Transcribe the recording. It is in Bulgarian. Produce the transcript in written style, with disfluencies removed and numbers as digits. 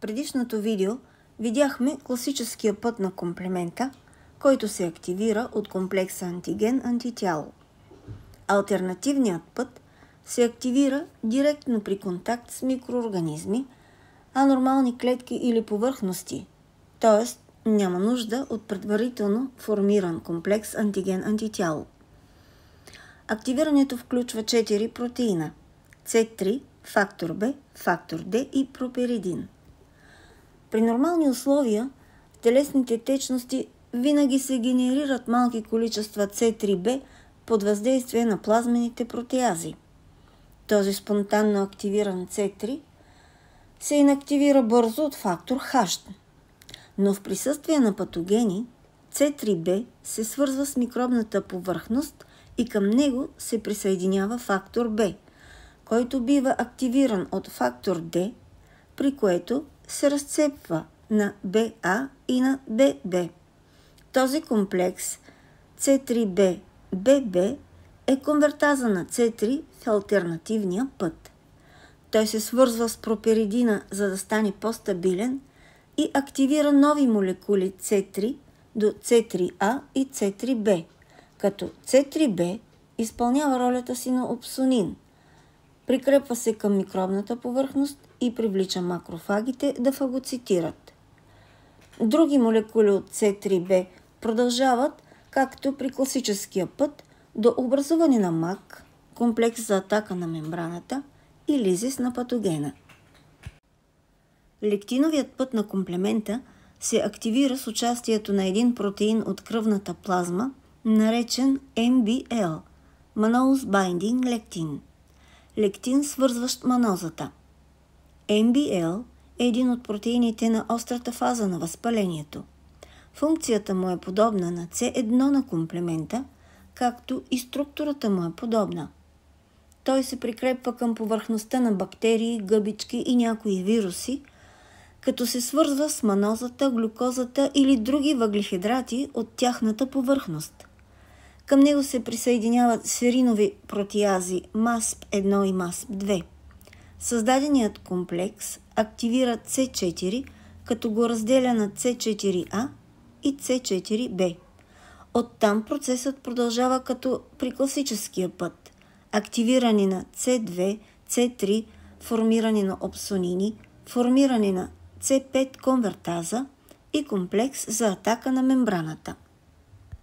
предишното видео видяхме класическия път на комплемента, който се активира от комплекса антиген-антитяло. Алтернативният път се активира директно при контакт с микроорганизми, анормални клетки или повърхности, т.е. няма нужда от предварително формиран комплекс антиген-антитяло. Активирането включва 4 протеина – C3, фактор Б, фактор Д и проперидин. При нормални условия в телесните течности винаги се генерират малки количества C3B под въздействие на плазмените протеази. Този спонтанно активиран C3 се инактивира бързо от фактор H. Но в присъствие на патогени C3B се свързва с микробната повърхност и към него се присъединява фактор B, който бива активиран от фактор D, при което се разцепва на BA и на BB. Този комплекс C3B-BB е конвертаза на C3 в алтернативния път. Той се свързва с проперидина, за да стане по-стабилен и активира нови молекули C3 до C3A и C3B, като C3B изпълнява ролята си на опсонин. Прикрепва се към микробната повърхност и привлича макрофагите да фагоцитират. Други молекули от C3B продължават, както при класическия път, до образуване на МАК, комплекс за атака на мембраната и лизис на патогена. Лектиновият път на комплемента се активира с участието на един протеин от кръвната плазма, наречен MBL – Mannose Binding Lectin. Лектин, свързващ манозата. MBL е един от протеините на острата фаза на възпалението. Функцията му е подобна на C1 на комплемента, както и структурата му е подобна. Той се прикрепва към повърхността на бактерии, гъбички и някои вируси, като се свързва с манозата, глюкозата или други въглехидрати от тяхната повърхност. Към него се присъединяват серинови протеази MASP1 и MASP2. Създаденият комплекс активира C4, като го разделя на C4A и C4B. Оттам процесът продължава като при класическия път. Активиране на C2, C3, формиране на опсонини, формиране на C5 конвертаза и комплекс за атака на мембраната.